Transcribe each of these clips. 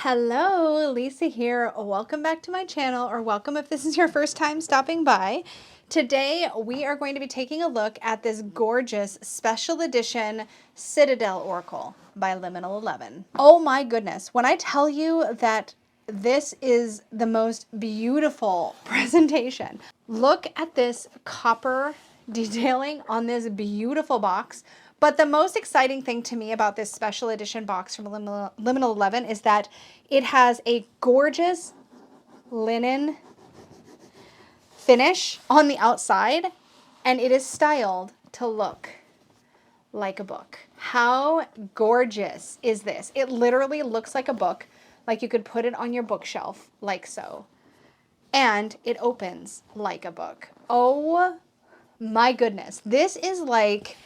Hello, Lisa here. Welcome back to my channel, or welcome if this is your first time stopping by. Today, we are going to be taking a look at this gorgeous special edition Citadel Oracle by Liminal 11. Oh my goodness, when I tell you that this is the most beautiful presentation. Look at this copper detailing on this beautiful box. But the most exciting thing to me about this special edition box from Liminal 11 is that it has a gorgeous linen finish on the outside, and it is styled to look like a book. How gorgeous is this? It literally looks like a book, like you could put it on your bookshelf, like so. And it opens like a book. Oh my goodness. This is like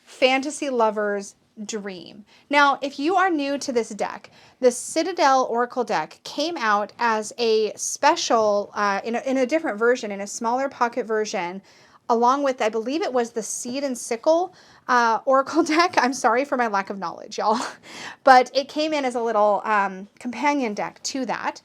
fantasy lovers' dream. Now, if you are new to this deck, the Citadel Oracle deck came out as a special, in a different version, in a smaller pocket version, along with, I believe it was the Seed and Sickle Oracle deck. I'm sorry for my lack of knowledge, y'all. But it came in as a little companion deck to that.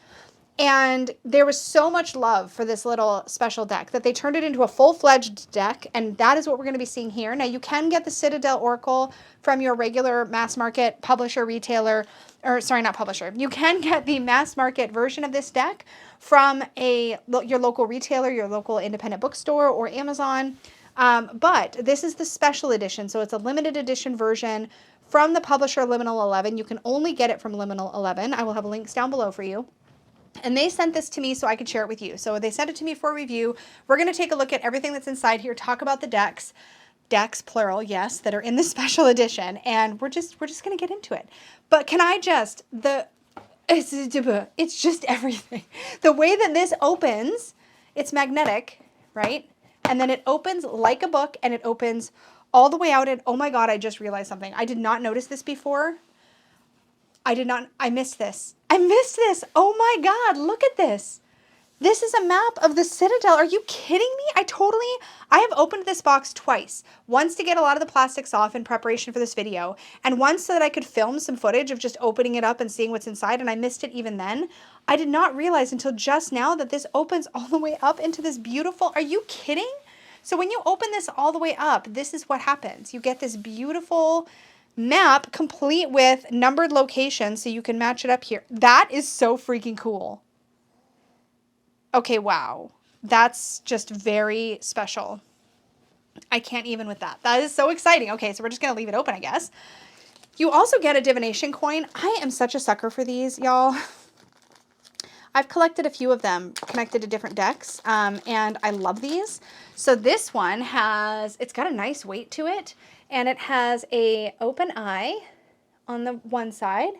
And there was so much love for this little special deck that they turned it into a full-fledged deck, and that is what we're going to be seeing here. Now, you can get the Citadel Oracle from your regular mass market publisher, retailer, or sorry, not publisher. You can get the mass market version of this deck from your local retailer, your local independent bookstore, or Amazon. But this is the special edition, so it's a limited edition version from the publisher Liminal 11. You can only get it from Liminal 11. I will have links down below for you. And they sent this to me so I could share it with you. So they sent it to me for review. We're going to take a look at everything that's inside here, talk about the decks, plural, yes, that are in the special edition, and we're just going to get into it. But can I just, it's just everything. The way that this opens, it's magnetic, right? And then it opens like a book, and it opens all the way out. And oh my God, I just realized something. I did not notice this before. I missed this. Oh my God, look at this. This is a map of the Citadel. Are you kidding me? I have opened this box twice. Once to get a lot of the plastics off in preparation for this video, and once so that I could film some footage of just opening it up and seeing what's inside, and I missed it even then. I did not realize until just now that this opens all the way up into this beautiful, are you kidding? So when you open this all the way up, this is what happens. You get this beautiful map complete with numbered locations so you can match it up here. That is so freaking cool. Okay, wow. That's just very special. I can't even with that. That is so exciting. Okay, so we're just going to leave it open, I guess. You also get a divination coin. I am such a sucker for these, y'all. I've collected a few of them connected to different decks, and I love these. So this one it's got a nice weight to it, and it has a open eye on the one side,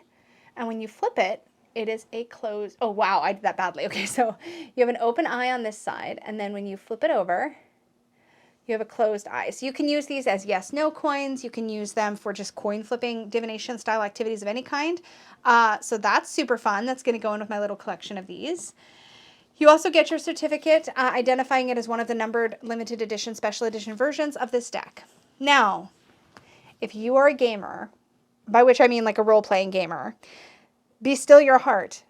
and when you flip it, it is a closed, oh wow, I did that badly. Okay, so you have an open eye on this side, and then when you flip it over, you have a closed eye. So you can use these as yes/no coins. You can use them for just coin flipping divination style activities of any kind. So that's super fun. That's going to go in with my little collection of these. You also get your certificate identifying it as one of the numbered limited edition, special edition versions of this deck. Now, if you are a gamer, by which I mean like a role-playing gamer, be still your heart,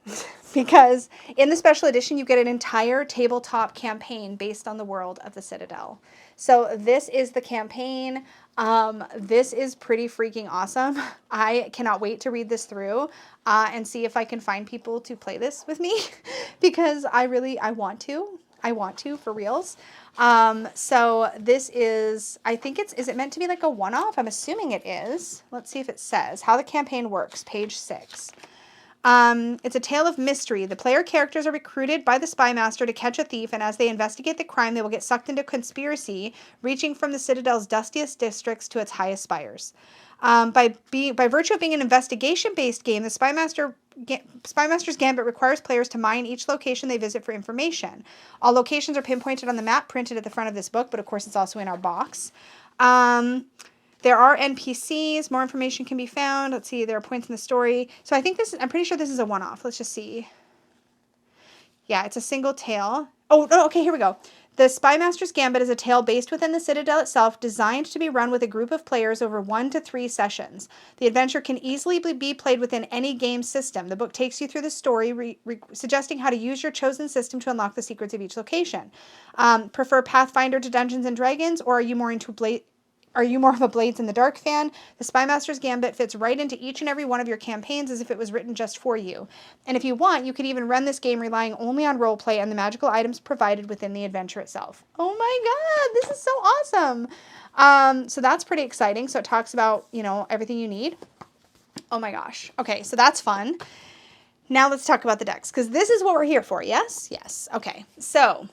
because in the special edition, you get an entire tabletop campaign based on the world of the Citadel. So this is the campaign. This is pretty freaking awesome. I cannot wait to read this through and see if I can find people to play this with me because I want to. I want to, for reals. So this is, I think is it meant to be like a one-off? I'm assuming it is. Let's see if it says how the campaign works, page 6. It's a tale of mystery. The player characters are recruited by the spy master to catch a thief, and as they investigate the crime, they will get sucked into a conspiracy, reaching from the Citadel's dustiest districts to its highest spires. By virtue of being an investigation-based game, the Spy Master's Gambit requires players to mine each location they visit for information. All locations are pinpointed on the map printed at the front of this book, but of course it's also in our box. There are NPCs. More information can be found. Let's see. There are points in the story. So I think I'm pretty sure this is a one-off. Let's just see. Yeah, it's a single tale. Oh, no, okay, here we go. The Spymaster's Gambit is a tale based within the Citadel itself, designed to be run with a group of players over 1 to 3 sessions. The adventure can easily be played within any game system. The book takes you through the story, suggesting how to use your chosen system to unlock the secrets of each location. Prefer Pathfinder to Dungeons and Dragons, or are you more of a Blades in the Dark fan? The Spymaster's Gambit fits right into each and every one of your campaigns as if it was written just for you. And if you want, you could even run this game relying only on roleplay and the magical items provided within the adventure itself. Oh my god, this is so awesome. So that's pretty exciting. So it talks about, you know, everything you need. Oh my gosh. Okay, so that's fun. Now let's talk about the decks, because this is what we're here for, yes? Yes. Okay, so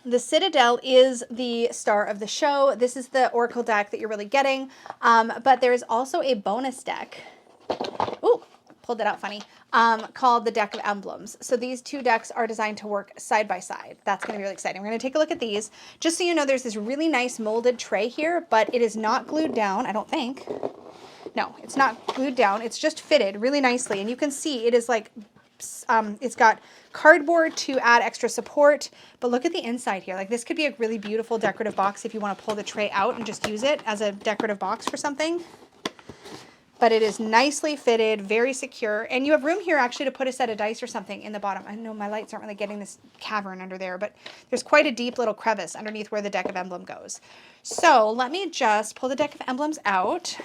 the Citadel is the star of the show. This is the Oracle deck that you're really getting. But there is also a bonus deck. Ooh, pulled it out funny. Called the Deck of Emblems. So these two decks are designed to work side by side. That's going to be really exciting. We're going to take a look at these. Just so you know, there's this really nice molded tray here, but it is not glued down, I don't think. No, it's not glued down. It's just fitted really nicely. And you can see it is like, it's got cardboard to add extra support, but look at the inside here. Like, this could be a really beautiful decorative box if you want to pull the tray out and just use it as a decorative box for something. But it is nicely fitted, very secure, and you have room here actually to put a set of dice or something in the bottom. I know my lights aren't really getting this cavern under there, but there's quite a deep little crevice underneath where the Deck of Emblem goes. So let me just pull the Deck of Emblems out,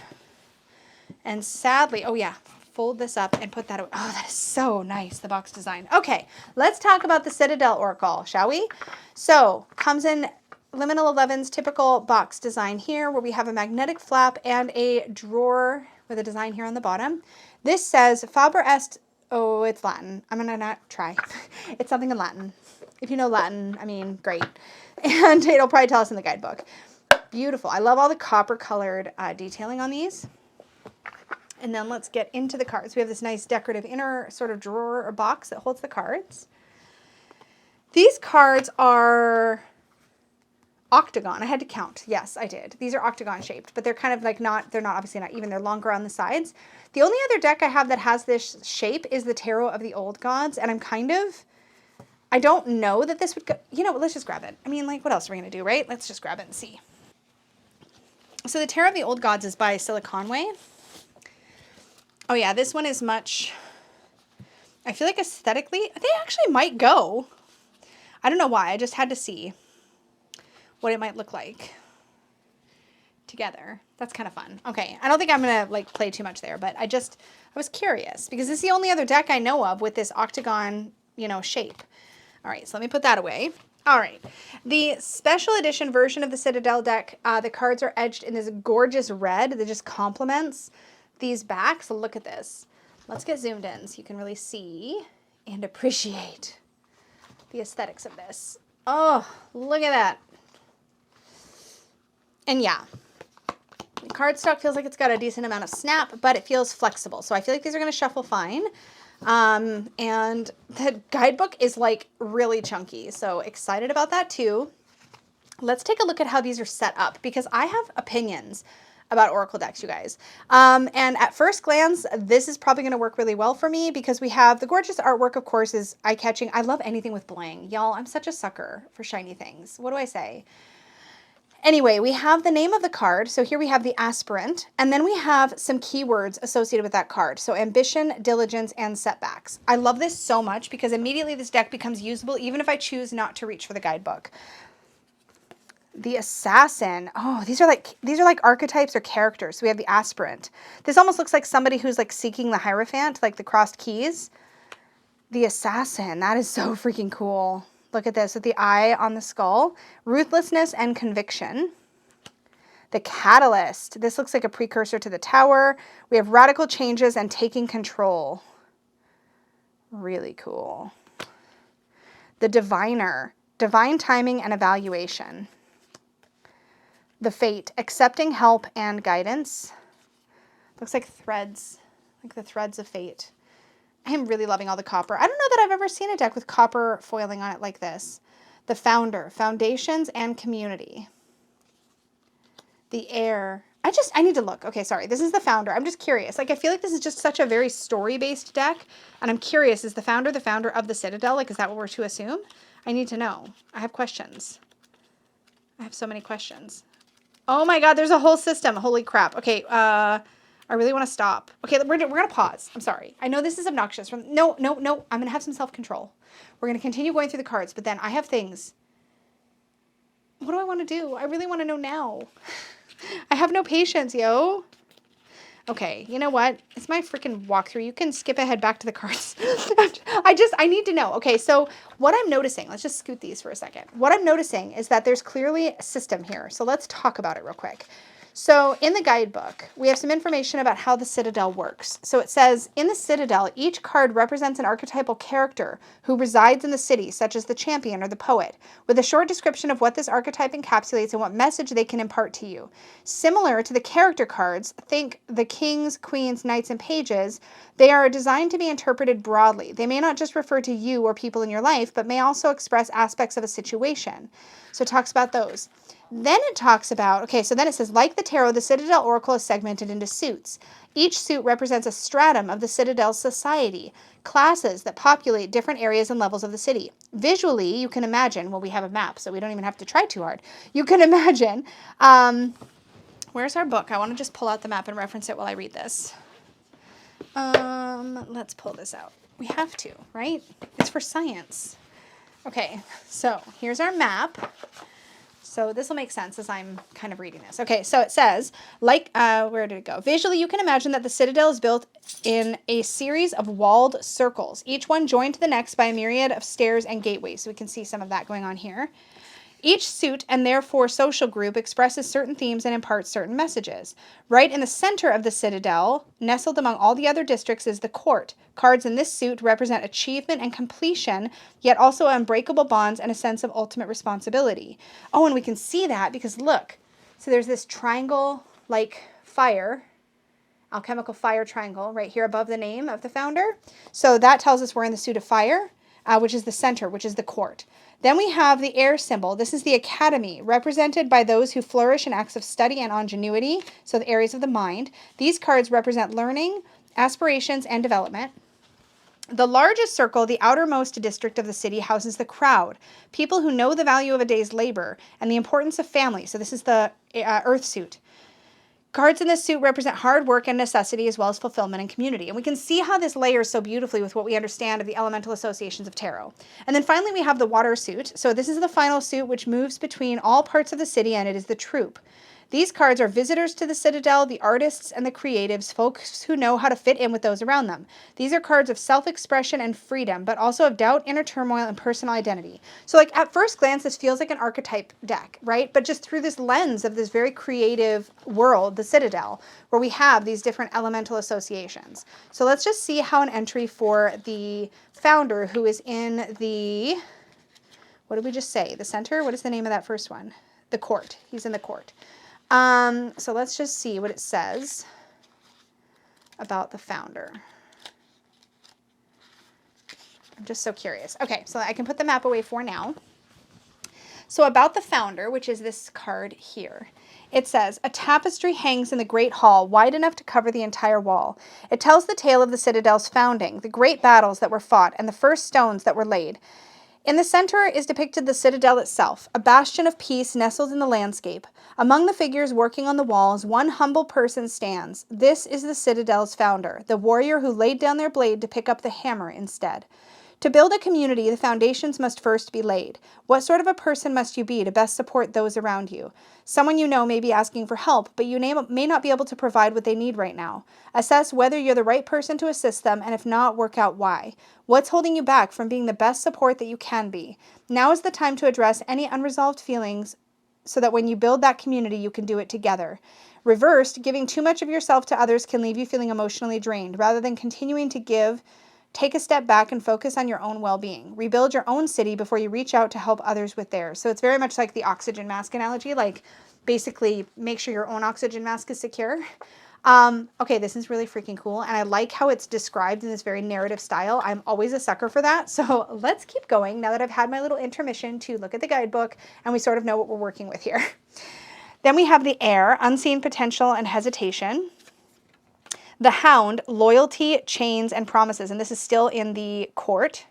and sadly, oh yeah, fold this up and put that away. Oh, that is so nice, the box design. Okay, let's talk about the Citadel Oracle, shall we? So, comes in Liminal 11's typical box design here, where we have a magnetic flap and a drawer with a design here on the bottom. This says Faber Est, oh, it's Latin. I'm gonna not try. It's something in Latin. If you know Latin, I mean, great. And it'll probably tell us in the guidebook. Beautiful. I love all the copper colored detailing on these. And then let's get into the cards. We have this nice decorative inner sort of drawer or box that holds the cards. These cards are octagon. I had to count. Yes, I did. These are octagon shaped, but they're kind of like they're not obviously not even. They're longer on the sides. The only other deck I have that has this shape is the Tarot of the Old Gods. And I don't know that this would go, you know, let's just grab it. I mean, like, what else are we going to do, right? Let's just grab it and see. So the Tarot of the Old Gods is by Siliconway. Oh yeah, this one is much, I feel like aesthetically, they actually might go. I don't know why, I just had to see what it might look like together. That's kind of fun. Okay, I don't think I'm going to like play too much there, but I was curious because this is the only other deck I know of with this octagon, you know, shape. All right, so let me put that away. All right, the special edition version of the Citadel deck, the cards are edged in this gorgeous red that just complements these backs. So look at this. Let's get zoomed in so you can really see and appreciate the aesthetics of this. Oh, look at that. And yeah, the cardstock feels like it's got a decent amount of snap, but it feels flexible. So I feel like these are going to shuffle fine. And the guidebook is like really chunky. So excited about that too. Let's take a look at how these are set up because I have opinions about Oracle decks, you guys. And at first glance, this is probably going to work really well for me because we have the gorgeous artwork, of course, is eye-catching. I love anything with bling. Y'all, I'm such a sucker for shiny things. What do I say? Anyway, we have the name of the card. So here we have the aspirant, and then we have some keywords associated with that card. So ambition, diligence, and setbacks. I love this so much because immediately this deck becomes usable even if I choose not to reach for the guidebook. The assassin. Oh, these are like archetypes or characters. So we have the aspirant. This almost looks like somebody who's like seeking the Hierophant, like the crossed keys. The assassin. That is so freaking cool. Look at this with the eye on the skull. Ruthlessness and conviction. The catalyst. This looks like a precursor to the tower. We have radical changes and taking control. Really cool. The diviner. Divine timing and evaluation. The fate, accepting help and guidance. Looks like threads, like the threads of fate. I am really loving all the copper. I don't know that I've ever seen a deck with copper foiling on it like this. The founder, foundations and community. The heir. I need to look. Okay, sorry. This is the founder. I'm just curious. Like, I feel like this is just such a very story-based deck. And I'm curious, is the founder of the Citadel? Like, is that what we're to assume? I need to know. I have questions. I have so many questions. Oh my God, there's a whole system. Holy crap. Okay, I really want to stop. Okay, we're going to pause. I'm sorry. I know this is obnoxious. No. I'm going to have some self-control. We're going to continue going through the cards, but then I have things. What do I want to do? I really want to know now. I have no patience, yo. Okay, you know what? It's my freaking walkthrough. You can skip ahead back to the cards. I need to know. Okay, so what I'm noticing, let's just scoot these for a second. What I'm noticing is that there's clearly a system here. So let's talk about it real quick. So in the guidebook, we have some information about how the Citadel works. So it says, in the Citadel, each card represents an archetypal character who resides in the city, such as the champion or the poet, with a short description of what this archetype encapsulates and what message they can impart to you. Similar to the character cards, think the kings, queens, knights, and pages, they are designed to be interpreted broadly. They may not just refer to you or people in your life, but may also express aspects of a situation. So it talks about those. Then it talks about, okay, so then it says, like the tarot, the Citadel Oracle is segmented into suits. Each suit represents a stratum of the Citadel's society, classes that populate different areas and levels of the city. Visually, you can imagine, well, we have a map, so we don't even have to try too hard. You can imagine, where's our book? I want to just pull out the map and reference it while I read this. Let's pull this out. We have to, right? It's for science. Okay, so here's our map. So this will make sense as I'm kind of reading this. Okay, so it says, like, where did it go? Visually, you can imagine that the Citadel is built in a series of walled circles, each one joined to the next by a myriad of stairs and gateways. So we can see some of that going on here. Each suit and therefore social group expresses certain themes and imparts certain messages. Right in the center of the Citadel, nestled among all the other districts, is the court. Cards in this suit represent achievement and completion, yet also unbreakable bonds and a sense of ultimate responsibility. Oh, and we can see that because look, so there's this triangle-like fire, alchemical fire triangle right here above the name of the founder. So that tells us we're in the suit of fire, which is the center, which is the court. Then we have the air symbol. This is the academy, represented by those who flourish in acts of study and ingenuity, so the areas of the mind. These cards represent learning, aspirations, and development. The largest circle, the outermost district of the city, houses the crowd, people who know the value of a day's labor and the importance of family. So this is the earth suit. Cards in this suit represent hard work and necessity as well as fulfillment and community. And we can see how this layers so beautifully with what we understand of the elemental associations of tarot. And then finally we have the water suit. So this is the final suit which moves between all parts of the city, and it is the troupe. These cards are visitors to the Citadel, the artists and the creatives, folks who know how to fit in with those around them. These are cards of self-expression and freedom, but also of doubt, inner turmoil, and personal identity. So like at first glance, this feels like an archetype deck, right? But just through this lens of this very creative world, the Citadel, where we have these different elemental associations. So let's just see how an entry for the founder who is in the, what did we just say? The center? What is the name of that first one? The court. He's in the court. So let's just see what it says about the founder. I'm just so curious. Okay, so I can put the map away for now. So about the founder, which is this card here, it says, a tapestry hangs in the great hall, wide enough to cover the entire wall. It tells the tale of the Citadel's founding, the great battles that were fought, and the first stones that were laid. In the center is depicted the Citadel itself, a bastion of peace nestled in the landscape. Among the figures working on the walls, one humble person stands. This is the Citadel's founder, the warrior who laid down their blade to pick up the hammer instead. To build a community, the foundations must first be laid. What sort of a person must you be to best support those around you? Someone you know may be asking for help, but you may not be able to provide what they need right now. Assess whether you're the right person to assist them, and if not, work out why. What's holding you back from being the best support that you can be? Now is the time to address any unresolved feelings so that when you build that community, you can do it together. Reversed, giving too much of yourself to others can leave you feeling emotionally drained. Rather than continuing to give, take a step back and focus on your own well-being. Rebuild your own city before you reach out to help others with theirs. So it's very much like the oxygen mask analogy, like basically make sure your own oxygen mask is secure. Okay, this is really freaking cool, and I like how it's described in this very narrative style. I'm always a sucker for that, so let's keep going now that I've had my little intermission to look at the guidebook, and we sort of know what we're working with here. Then we have the air, unseen potential and hesitation. The hound, loyalty, chains, and promises, and this is still in the court.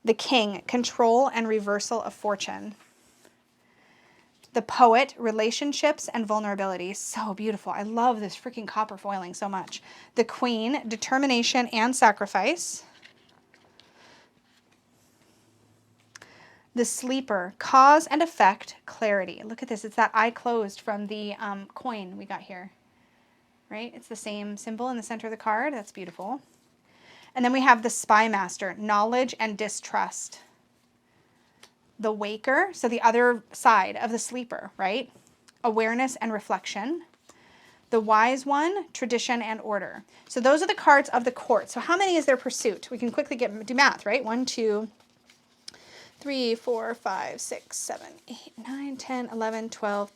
The King, control and reversal of fortune. The Poet, relationships and vulnerability. So beautiful. I love this freaking copper foiling so much. The Queen, determination and sacrifice. The Sleeper, cause and effect, clarity. Look at this. It's that eye closed from the coin we got here. Right? It's the same symbol in the center of the card. That's beautiful. And then we have the Spy Master, knowledge and distrust. The Waker, so the other side of the Sleeper, right? Awareness and reflection. The Wise One, tradition and order. So those are the cards of the court. So how many is there per suit? We can quickly do math, right? 1, 2, 3, 4, 5, 6, 7, 8, 9, 10, 11, 12,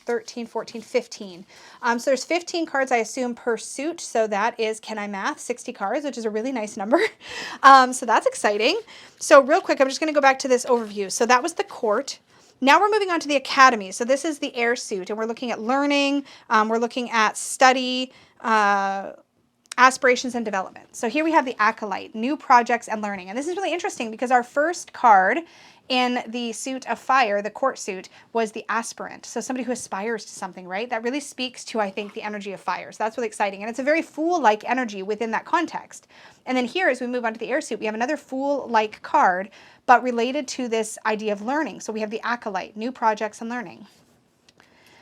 13, 14, 15. So there's 15 cards, I assume, per suit. So that is, can I math, 60 cards, which is a really nice number. So that's exciting. So real quick, I'm just going to go back to this overview. So that was the court. Now we're moving on to the academy. So this is the air suit, and we're looking at learning. We're looking at study, aspirations and development. So here we have the acolyte, new projects and learning. And this is really interesting because our first card in the suit of fire, the court suit, was the aspirant. So somebody who aspires to something, right? That really speaks to, I think, the energy of fire. So that's really exciting. And it's a very fool-like energy within that context. And then here, as we move on to the air suit, we have another fool-like card, but related to this idea of learning. So we have the acolyte, new projects and learning.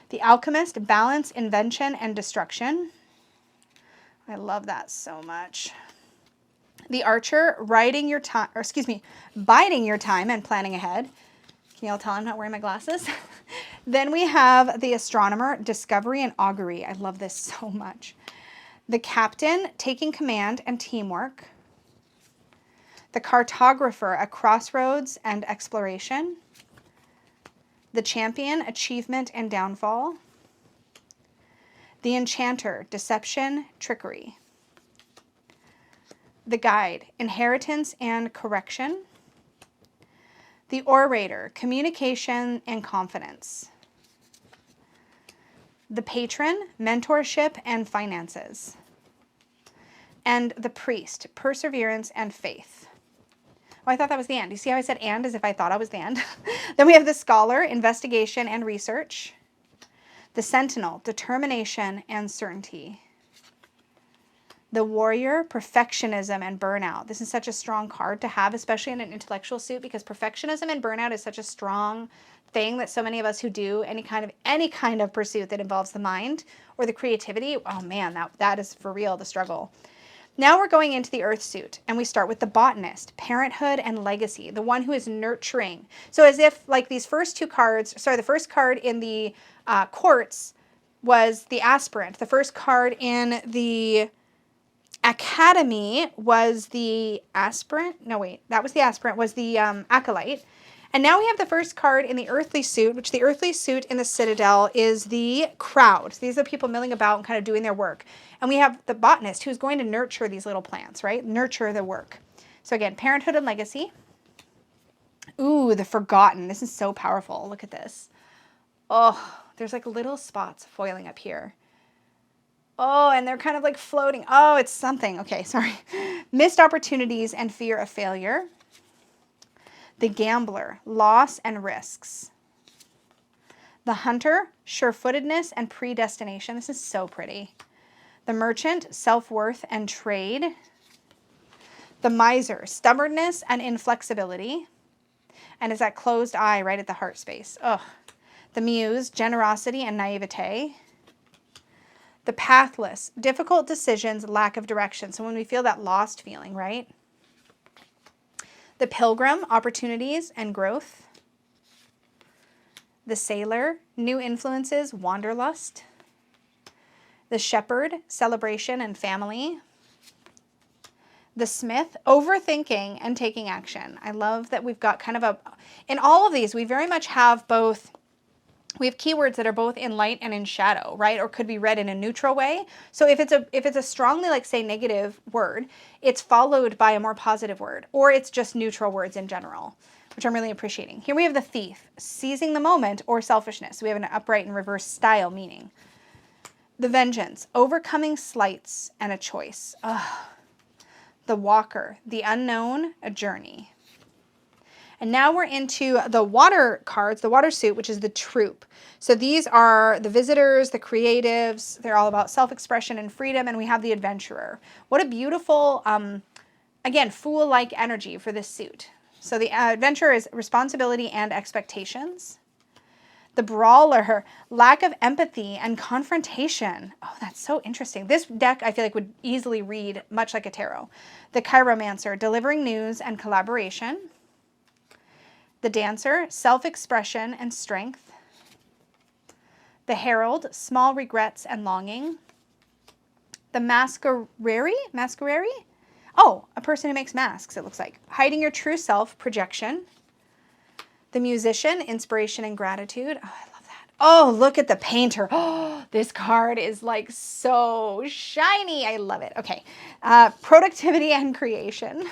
The alchemist, balance, invention, and destruction. I love that so much. The archer, biding your time and planning ahead. Can you all tell I'm not wearing my glasses? Then we have the astronomer, discovery and augury. I love this so much. The captain, taking command and teamwork. The cartographer, a crossroads and exploration. The champion, achievement and downfall. The enchanter, deception, trickery. The guide, inheritance and correction. The orator, communication and confidence. The patron, mentorship and finances. And the priest, perseverance and faith. Oh, I thought that was the end. You see how I said and as if I thought I was the end? Then we have the scholar, investigation and research. The sentinel, determination and certainty. The warrior, perfectionism and burnout. This is such a strong card to have, especially in an intellectual suit, because perfectionism and burnout is such a strong thing that so many of us who do any kind of pursuit that involves the mind or the creativity, oh man, that is for real the struggle. Now we're going into the earth suit, and we start with the botanist, parenthood and legacy, the one who is nurturing. So as if like these first two cards, sorry, the first card in the courts was the aspirant. The first card in the academy was the aspirant. No, wait, that was the aspirant, was the acolyte. And now we have the first card in the earthly suit, which the earthly suit in the Citadel is the crowd. So these are people milling about and kind of doing their work. And we have the botanist who's going to nurture these little plants, right? Nurture the work. So again, parenthood and legacy. Ooh, the forgotten. This is so powerful. Look at this. Oh, there's like little spots foiling up here. Oh, and they're kind of like floating. Oh, it's something. Okay, sorry. Missed opportunities and fear of failure. The gambler, loss and risks. The hunter, sure-footedness and predestination. This is so pretty. The merchant, self-worth and trade. The miser, stubbornness and inflexibility. And is that closed eye right at the heart space. Oh. The muse, generosity and naivete. The pathless, difficult decisions, lack of direction. So when we feel that lost feeling, right? The pilgrim, opportunities and growth. The sailor, new influences, wanderlust. The shepherd, celebration and family. The smith, overthinking and taking action. I love that we've got kind of in all of these, we very much have both. We have keywords that are both in light and in shadow, right? Or could be read in a neutral way. So if it's a strongly, like say, negative word, it's followed by a more positive word, or it's just neutral words in general, which I'm really appreciating. Here we have the thief, seizing the moment or selfishness. We have an upright and reverse style meaning. The vengeance, overcoming slights and a choice. The walker, the unknown, a journey. And now we're into the water cards, the water suit, which is the troop. So these are the visitors, the creatives. They're all about self-expression and freedom. And we have the adventurer. What a beautiful, again, fool-like energy for this suit. So the adventurer is responsibility and expectations. The brawler, lack of empathy and confrontation. Oh, that's so interesting. This deck, I feel like, would easily read much like a tarot. The chiromancer, delivering news and collaboration. The dancer, self-expression and strength. The herald, small regrets and longing. The masquerary? Oh, a person who makes masks, it looks like. Hiding your true self, projection. The musician, inspiration and gratitude. Oh, I love that. Oh, look at the painter. Oh, this card is like so shiny. I love it. Okay. Productivity and creation.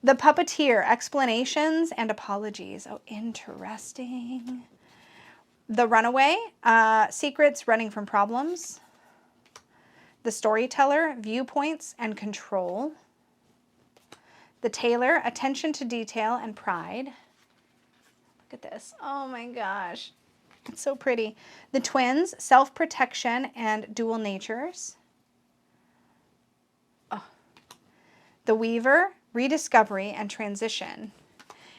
The puppeteer, explanations and apologies. Oh, interesting. The runaway, secrets, running from problems. The storyteller, viewpoints and control. The tailor, attention to detail and pride. Look at this. Oh my gosh. It's so pretty. The twins, self-protection and dual natures. Oh. The weaver, rediscovery and transition.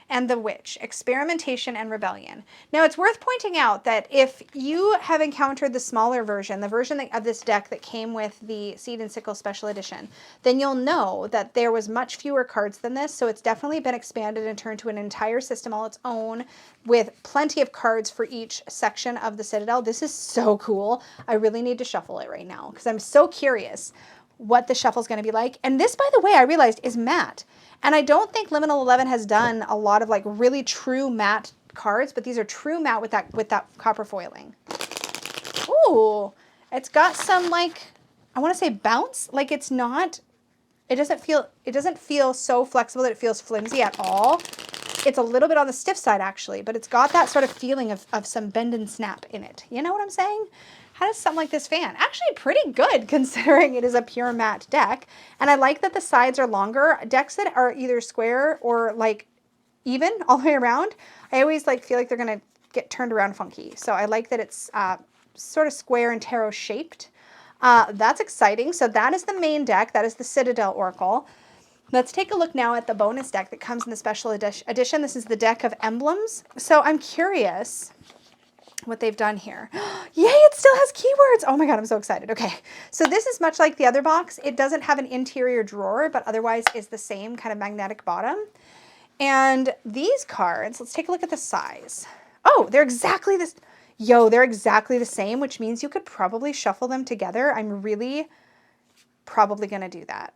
And the witch, experimentation and rebellion. Now it's worth pointing out that if you have encountered the smaller version, the version of this deck that came with the Seed and Sickle Special Edition, then you'll know that there was much fewer cards than this, so it's definitely been expanded and turned to an entire system all its own with plenty of cards for each section of the Citadel. This is so cool. I really need to shuffle it right now because I'm so curious what the shuffle is going to be like. And this, by the way, I realized is matte. And I don't think Liminal 11 has done a lot of like really true matte cards, but these are true matte with that copper foiling. Ooh, it's got some like, I want to say bounce. Like it doesn't feel so flexible that it feels flimsy at all. It's a little bit on the stiff side actually, but it's got that sort of feeling of some bend and snap in it. You know what I'm saying? How does something like this fan? Actually pretty good considering it is a pure matte deck. And I like that the sides are longer. Decks that are either square or like even all the way around, I always like feel like they're going to get turned around funky. So I like that it's sort of square and tarot shaped. That's exciting. So that is the main deck. That is the Citadel Oracle. Let's take a look now at the bonus deck that comes in the special edition. This is the deck of emblems. So I'm curious what they've done here. Yay, it still has keywords. Oh my God, I'm so excited. Okay, so this is much like the other box. It doesn't have an interior drawer, but otherwise is the same kind of magnetic bottom. And these cards, let's take a look at the size. Oh, they're exactly this. Yo, they're exactly the same, which means you could probably shuffle them together. I'm really probably going to do that.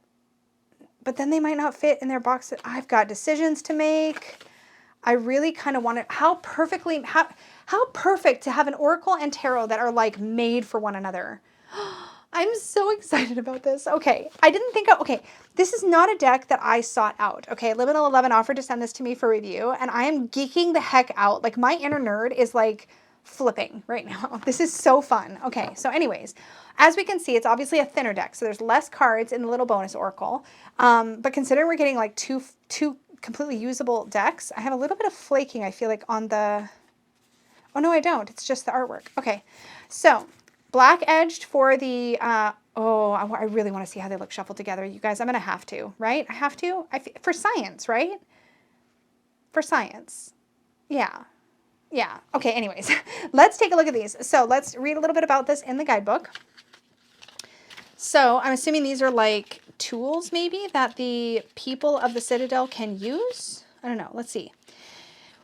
But then they might not fit in their box. I've got decisions to make. I really kind of want to, how perfect to have an Oracle and Tarot that are like made for one another. I'm so excited about this. Okay, okay, this is not a deck that I sought out. Okay, Liminal 11 offered to send this to me for review and I am geeking the heck out. Like my inner nerd is like flipping right now. This is so fun. Okay, so anyways, as we can see, it's obviously a thinner deck. So there's less cards in the little bonus Oracle. But considering we're getting like two completely usable decks, I have a little bit of flaking, I feel like, on the... Oh, no, I don't. It's just the artwork. Okay, so black edged for the... I really want to see how they look shuffled together. You guys, I'm going to have to, right? I have to? For science, right? For science. Yeah. Yeah. Okay, anyways, let's take a look at these. So let's read a little bit about this in the guidebook. So I'm assuming these are like tools maybe that the people of the Citadel can use. I don't know. Let's see.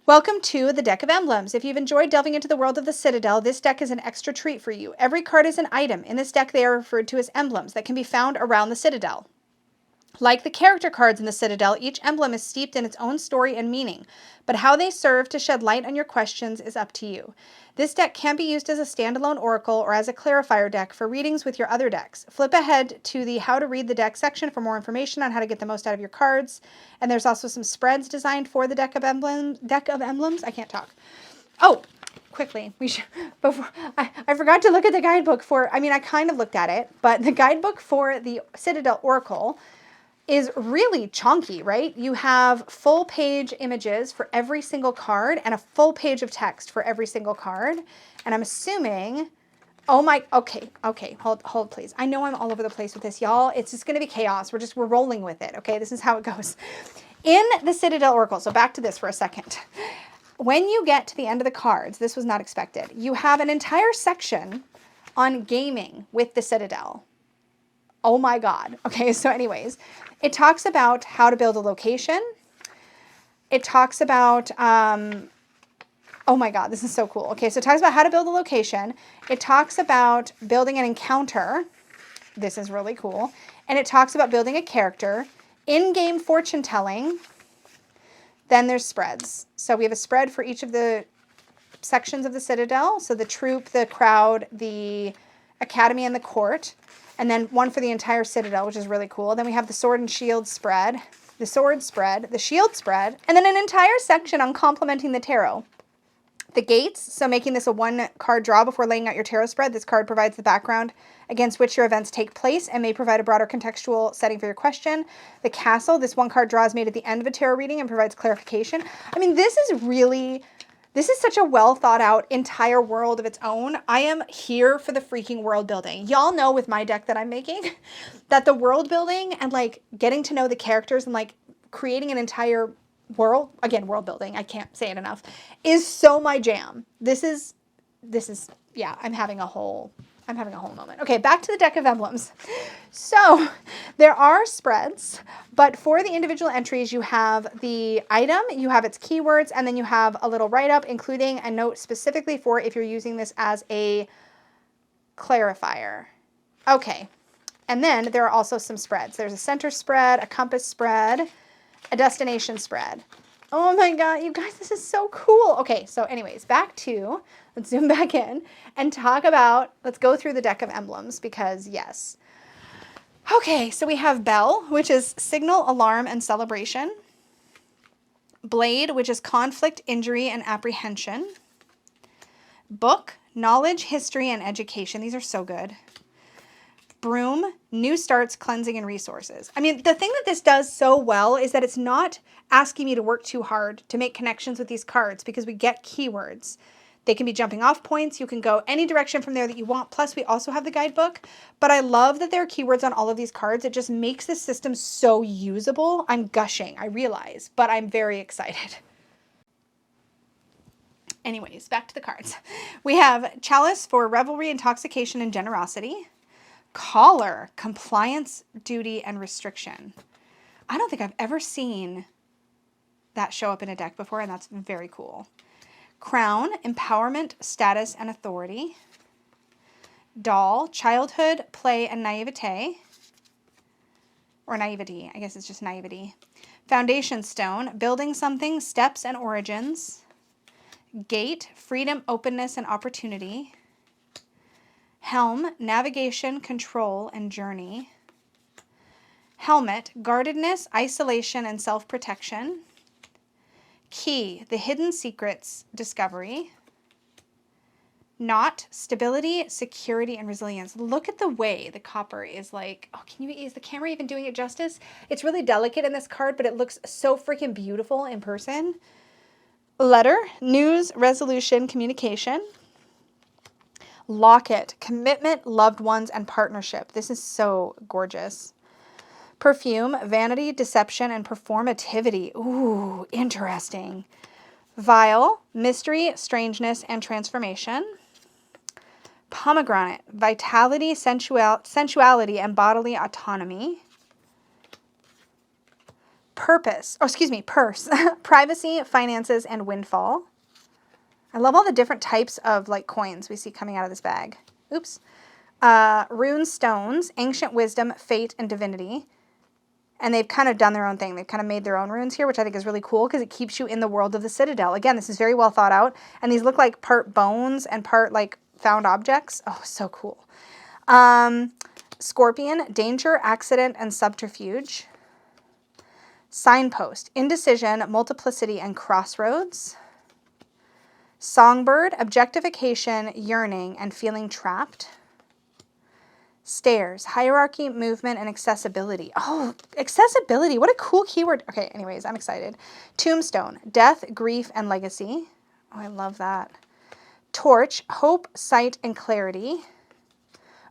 Welcome to the deck of emblems. If you've enjoyed delving into the world of the Citadel, this deck is an extra treat for you. Every card is an item. In this deck, they are referred to as emblems that can be found around the Citadel. Like the character cards in the Citadel, each emblem is steeped in its own story and meaning, but how they serve to shed light on your questions is up to you. This deck can be used as a standalone oracle or as a clarifier deck for readings with your other decks. Flip ahead to the How to Read the Deck section for more information on how to get the most out of your cards, and there's also some spreads designed for the deck of emblems. I can't talk. Oh, quickly, I forgot to look at the guidebook for, I kind of looked at it, but the guidebook for the Citadel Oracle is really chunky, right? You have full page images for every single card and a full page of text for every single card. And I'm assuming, oh my, okay, hold please. I know I'm all over the place with this, y'all. It's just going to be chaos. We're rolling with it, okay? This is how it goes. In the Citadel Oracle, so back to this for a second. When you get to the end of the cards, this was not expected, you have an entire section on gaming with the Citadel. Oh my God. Okay, so anyways, it talks about how to build a location. It talks about, oh my God, this is so cool. Okay, so it talks about how to build a location. It talks about building an encounter. This is really cool. And it talks about building a character, in-game fortune telling. Then there's spreads. So we have a spread for each of the sections of the Citadel. So the troop, the crowd, the academy, and the court. And then one for the entire Citadel, which is really cool. Then we have the sword and shield spread, the sword spread, the shield spread, and then an entire section on complementing the tarot. The gates, so making this a one card draw before laying out your tarot spread. This card provides the background against which your events take place and may provide a broader contextual setting for your question. The castle, this one card draw is made at the end of a tarot reading and provides clarification. I mean, this is such a well thought out entire world of its own. I am here for the freaking world building. Y'all know with my deck that I'm making that the world building and like getting to know the characters and like creating an entire world, again, world building, I can't say it enough, is so my jam. This is, yeah, I'm having a whole moment. Okay, back to the deck of emblems. So there are spreads, but for the individual entries, you have the item, you have its keywords, and then you have a little write-up, including a note specifically for if you're using this as a clarifier. Okay, and then there are also some spreads. There's a center spread, a compass spread, a destination spread. Oh my God, you guys, this is so cool. Okay, so anyways, let's zoom back in and talk about, let's go through the deck of emblems because yes. Okay, so we have bell, which is signal, alarm, and celebration. Blade, which is conflict, injury, and apprehension. Book, knowledge, history, and education. These are so good. Broom, new starts, cleansing, and resources. I mean, the thing that this does so well is that it's not asking me to work too hard to make connections with these cards because we get keywords. They can be jumping off points. You can go any direction from there that you want. Plus, we also have the guidebook. But I love that there are keywords on all of these cards. It just makes this system so usable. I'm gushing, I realize, but I'm very excited. Anyways, back to the cards. We have chalice for revelry, intoxication, and generosity. Collar, compliance, duty, and restriction. I don't think I've ever seen that show up in a deck before, and that's very cool. Crown, empowerment, status, and authority. Doll, childhood, play, and naivete. Or naivety, I guess it's just naivety. Foundation stone, building something, steps, and origins. Gate, freedom, openness, and opportunity. Helm, navigation, control, and journey. Helmet, guardedness, isolation, and self-protection. Key, the hidden secrets, discovery. Knot, stability, security, and resilience. Look at the way the copper is like, oh, is the camera even doing it justice? It's really delicate in this card, but it looks so freaking beautiful in person. Letter, news, resolution, communication. Locket, commitment, loved ones, and partnership. This is so gorgeous. Perfume, vanity, deception, and performativity. Ooh, interesting. Vial, mystery, strangeness, and transformation. Pomegranate, vitality, sensuality, and bodily autonomy. Purse, privacy, finances, and windfall. I love all the different types of like coins we see coming out of this bag. Oops. Rune stones, ancient wisdom, fate, and divinity. And they've kind of done their own thing. They've kind of made their own runes here, which I think is really cool because it keeps you in the world of the Citadel. Again, this is very well thought out. And these look like part bones and part like found objects. Oh, so cool. Scorpion, danger, accident, and subterfuge. Signpost, indecision, multiplicity, and crossroads. Songbird, objectification, yearning, and feeling trapped. Stairs, hierarchy, movement, and accessibility. Oh, accessibility. What a cool keyword. Okay, anyways, I'm excited. Tombstone, death, grief, and legacy. Oh, I love that. Torch, hope, sight, and clarity.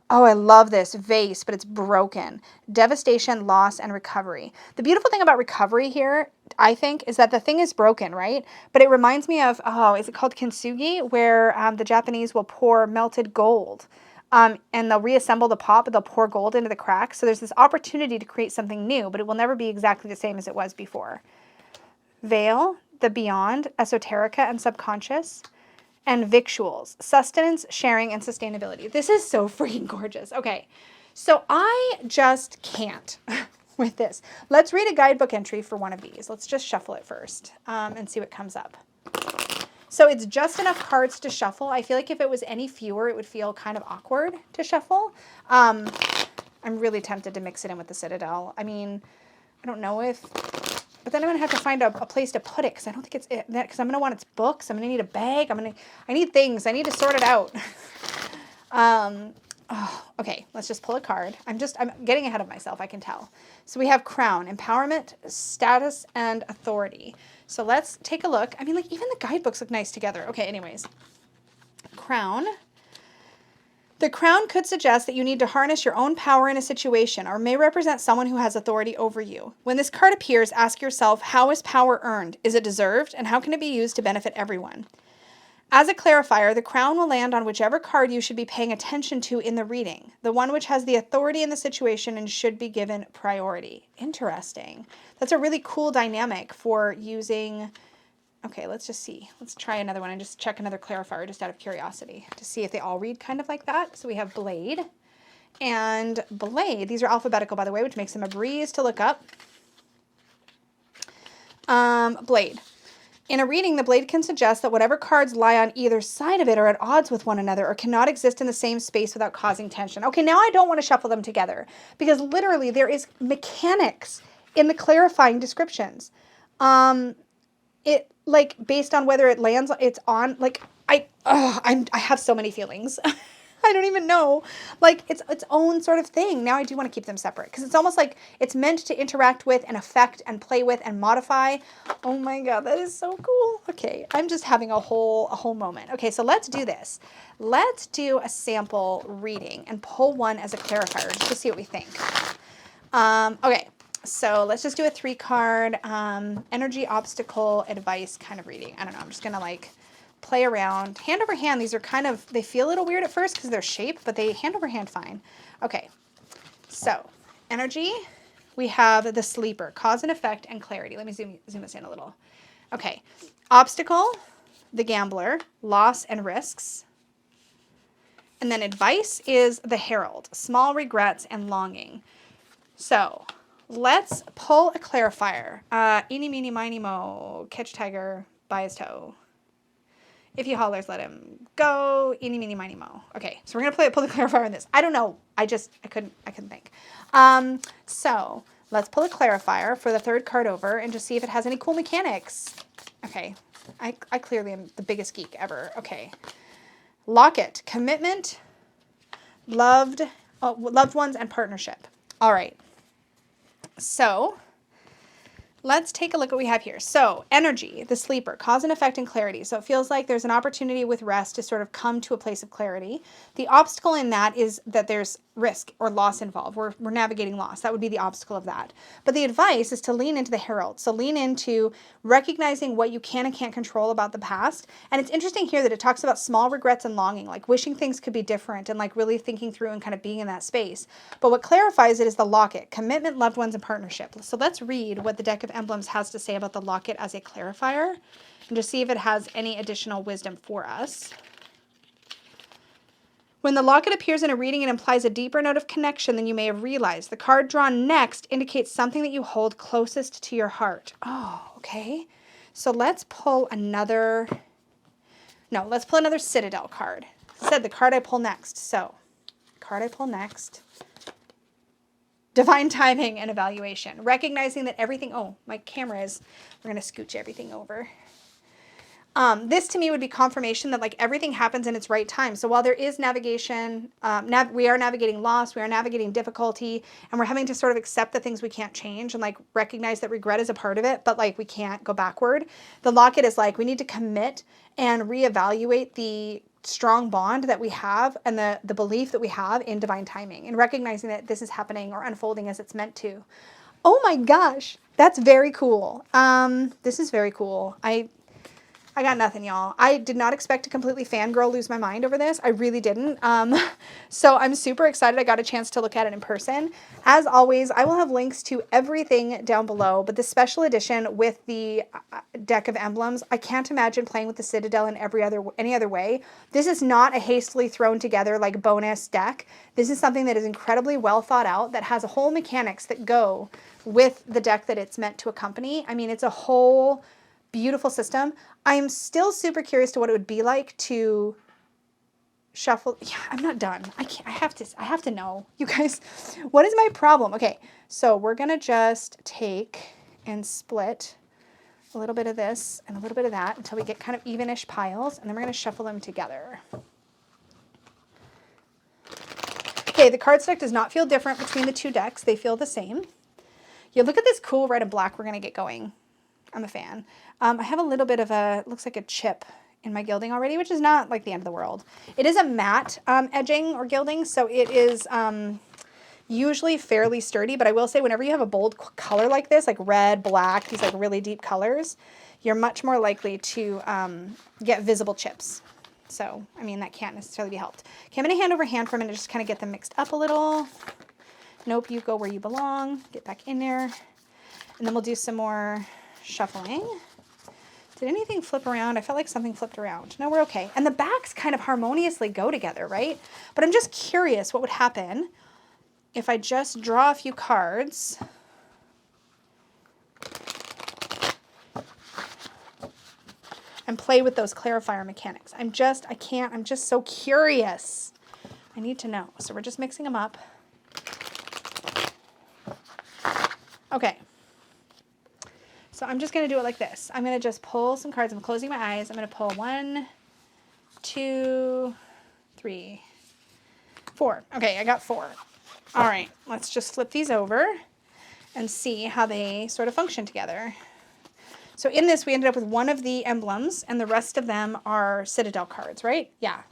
Oh, I love this. Vase, but it's broken. Devastation, loss, and recovery. The beautiful thing about recovery here, I think, is that the thing is broken, right? But it reminds me of, oh, is it called kintsugi? Where the Japanese will pour melted gold. And they'll reassemble the pot, but they'll pour gold into the cracks. So there's this opportunity to create something new, but it will never be exactly the same as it was before. Veil, the beyond, esoterica, and subconscious. And victuals, sustenance, sharing, and sustainability. This is so freaking gorgeous. Okay, so I just can't with this. Let's read a guidebook entry for one of these. Let's just shuffle it first and see what comes up. So it's just enough cards to shuffle. I feel like if it was any fewer, it would feel kind of awkward to shuffle. I'm really tempted to mix it in with the Citadel. I mean, I don't know if... But then I'm going to have to find a place to put it because I don't think it's it. Because I'm going to want its books. I'm going to need a bag. I need things. I need to sort it out. Okay, let's just pull a card. I'm getting ahead of myself, I can tell. So we have crown, empowerment, status, and authority. So let's take a look. I mean, like, even the guidebooks look nice together. Okay, anyways. Crown. The crown could suggest that you need to harness your own power in a situation or may represent someone who has authority over you. When this card appears, ask yourself, how is power earned? Is it deserved? And how can it be used to benefit everyone? As a clarifier, the crown will land on whichever card you should be paying attention to in the reading, the one which has the authority in the situation and should be given priority. Interesting. That's a really cool dynamic for using... Okay, let's just see. Let's try another one and just check another clarifier just out of curiosity to see if they all read kind of like that. So we have blade and blade. These are alphabetical, by the way, which makes them a breeze to look up. Blade. In a reading, the blade can suggest that whatever cards lie on either side of it are at odds with one another or cannot exist in the same space without causing tension. Okay, now I don't want to shuffle them together because literally there is mechanics in the clarifying descriptions. It, like, based on whether it lands, it's on, like, I have so many feelings. I don't even know. Like, it's its own sort of thing. Now I do want to keep them separate because it's almost like it's meant to interact with and affect and play with and modify. Oh my God, that is so cool. Okay, I'm just having a whole moment. Okay, so let's do this. Let's do a sample reading and pull one as a clarifier just to see what we think. Okay. So let's just do a 3-card energy, obstacle, advice kind of reading. I don't know. I'm just going to like play around. Hand over hand. These are kind of, they feel a little weird at first because they're shaped, but they hand over hand fine. Okay. So energy, we have the sleeper, cause and effect, and clarity. Let me zoom this in a little. Okay. Obstacle, the gambler, loss and risks. And then advice is the herald, small regrets and longing. So let's pull a clarifier. Eeny, meeny, miny, mo. Catch tiger by his toe. If he hollers, let him go. Eeny, meeny, miny, mo. Okay, so we're gonna pull the clarifier on this. I don't know. I couldn't think. So let's pull a clarifier for the 3rd card over and just see if it has any cool mechanics. Okay, I clearly am the biggest geek ever. Okay, locket, commitment, loved ones, and partnership. All right. So let's take a look at what we have here. So energy, the sleeper, cause and effect and clarity. So it feels like there's an opportunity with rest to sort of come to a place of clarity. The obstacle in that is that there's risk or loss involved. We're navigating loss. That would be the obstacle of that. But the advice is to lean into the herald. So lean into recognizing what you can and can't control about the past. And it's interesting here that it talks about small regrets and longing, like wishing things could be different and like really thinking through and kind of being in that space. But what clarifies it is the locket, commitment, loved ones, and partnership. So let's read what the deck of emblems has to say about the locket as a clarifier and just see if it has any additional wisdom for us. When the locket appears in a reading, it implies a deeper note of connection than you may have realized. The card drawn next indicates something that you hold closest to your heart. Oh, okay. So let's pull another Citadel card. It said the card I pull next. So, card I pull next. Divine timing and evaluation. Recognizing that everything, oh, my camera is, we're going to scooch everything over. This to me would be confirmation that like everything happens in its right time. So while there is navigation, we are navigating loss, we are navigating difficulty, and we're having to sort of accept the things we can't change and like recognize that regret is a part of it, but like we can't go backward. The locket is like we need to commit and reevaluate the strong bond that we have and the belief that we have in divine timing and recognizing that this is happening or unfolding as it's meant to. Oh my gosh, that's very cool. This is very cool. I got nothing, y'all. I did not expect to completely fangirl lose my mind over this. I really didn't. So I'm super excited I got a chance to look at it in person. As always, I will have links to everything down below, but the special edition with the deck of emblems, I can't imagine playing with the Citadel in any other way. This is not a hastily thrown together like bonus deck. This is something that is incredibly well thought out, that has a whole mechanics that go with the deck that it's meant to accompany. I mean, it's a whole beautiful system. I'm still super curious to what it would be like to shuffle. Yeah, I'm not done. I have to know. You guys, what is my problem? Okay, so we're gonna just take and split a little bit of this and a little bit of that until we get kind of evenish piles, and then we're gonna shuffle them together. Okay, the cardstock does not feel different between the two decks. They feel the same. Yeah, look at this cool red and black we're gonna get going. I'm a fan. I have a little bit of looks like a chip in my gilding already, which is not like the end of the world. It is a matte edging or gilding, so it is usually fairly sturdy, but I will say whenever you have a bold color like this, like red, black, these like really deep colors, you're much more likely to get visible chips. So, I mean, that can't necessarily be helped. Okay, I'm going to hand over hand for a minute, just kind of get them mixed up a little. Nope, you go where you belong. Get back in there. And then we'll do some more shuffling. Did anything flip around? I felt like something flipped around. No, we're okay. And the backs kind of harmoniously go together, right? But I'm just curious what would happen if I just draw a few cards and play with those clarifier mechanics. I'm just so curious. I need to know. So we're just mixing them up. Okay. So I'm just going to do it like this. I'm going to just pull some cards. I'm closing my eyes. I'm going to pull 1, 2, 3, 4. Okay, I got 4. All right, let's just flip these over and see how they sort of function together. So in this, we ended up with one of the emblems, and the rest of them are Citadel cards, right? Yeah.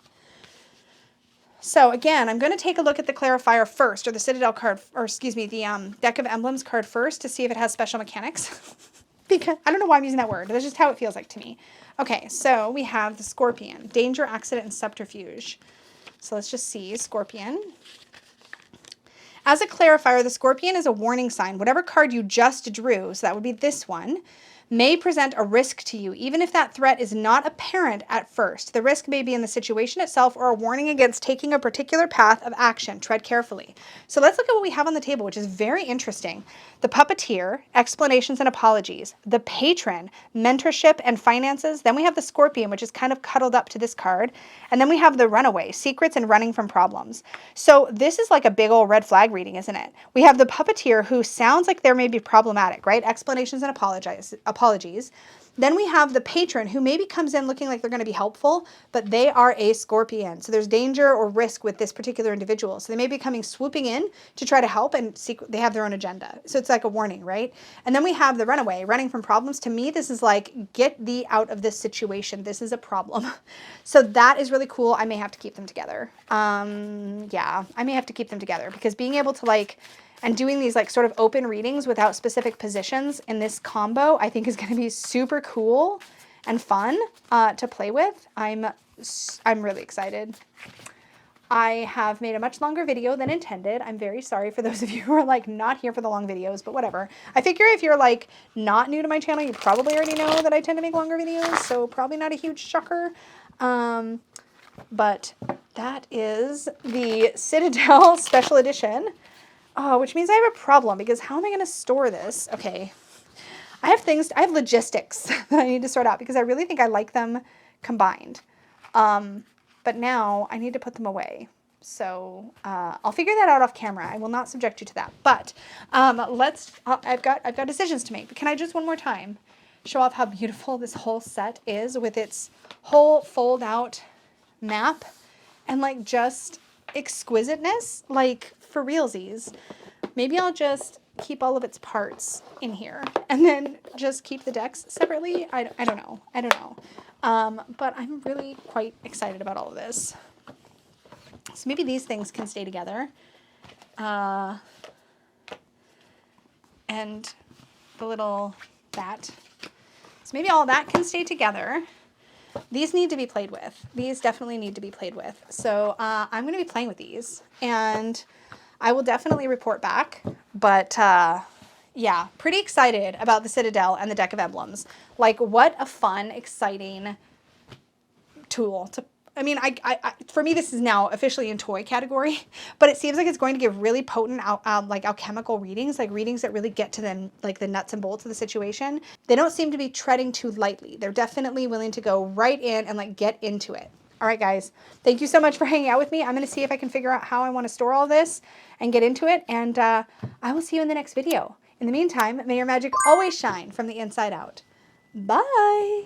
So again, I'm going to take a look at the clarifier first, or the Citadel card, or excuse me, the deck of emblems card first to see if it has special mechanics. Because I don't know why I'm using that word. That's just how it feels like to me. Okay, so we have the Scorpion, Danger, Accident, and Subterfuge. So let's just see, Scorpion. As a clarifier, the Scorpion is a warning sign. Whatever card you just drew, so that would be this one, may present a risk to you, even if that threat is not apparent at first. The risk may be in the situation itself or a warning against taking a particular path of action. Tread carefully. So let's look at what we have on the table, which is very interesting. The Puppeteer, Explanations and Apologies. The Patron, Mentorship and Finances. Then we have the Scorpion, which is kind of cuddled up to this card. And then we have the Runaway, Secrets and Running from Problems. So this is like a big old red flag reading, isn't it? We have the Puppeteer, who sounds like there may be problematic, right? Explanations and apologies. Then we have the Patron, who maybe comes in looking like they're going to be helpful, but they are a Scorpion. So there's danger or risk with this particular individual. So they may be coming swooping in to try to help, and they have their own agenda. So it's like a warning, right? And then we have the Runaway, Running from Problems. To me, this is like, get thee out of this situation. This is a problem. So that is really cool. I may have to keep them together. Yeah, I may have to keep them together, because being able to like, and doing these like sort of open readings without specific positions in this combo, I think is going to be super cool and fun to play with. I'm really excited. I have made a much longer video than intended. I'm very sorry for those of you who are like not here for the long videos, but whatever. I figure if you're like not new to my channel, you probably already know that I tend to make longer videos, so probably not a huge shocker. But that is the Citadel Special Edition. Oh, which means I have a problem, because how am I going to store this? Okay. I have logistics that I need to sort out, because I really think I like them combined. But now I need to put them away. So I'll figure that out off camera. I will not subject you to that. But I've got decisions to make. But can I just one more time show off how beautiful this whole set is with its whole fold out map and like just exquisiteness, like for realsies. Maybe I'll just keep all of its parts in here and then just keep the decks separately. I don't know. I don't know. But I'm really quite excited about all of this. So maybe these things can stay together. And the little that. So maybe all that can stay together. These need to be played with. These definitely need to be played with. So I'm going to be playing with these. And I will definitely report back. But yeah, pretty excited about the Citadel and the deck of emblems. Like, what a fun, exciting tool to, I mean, for me, this is now officially in toy category, but it seems like it's going to give really potent like alchemical readings, like readings that really get to them, like the nuts and bolts of the situation. They don't seem to be treading too lightly. They're definitely willing to go right in and like get into it. All right, guys, thank you so much for hanging out with me. I'm going to see if I can figure out how I want to store all this and get into it. And I will see you in the next video. In the meantime, may your magic always shine from the inside out. Bye.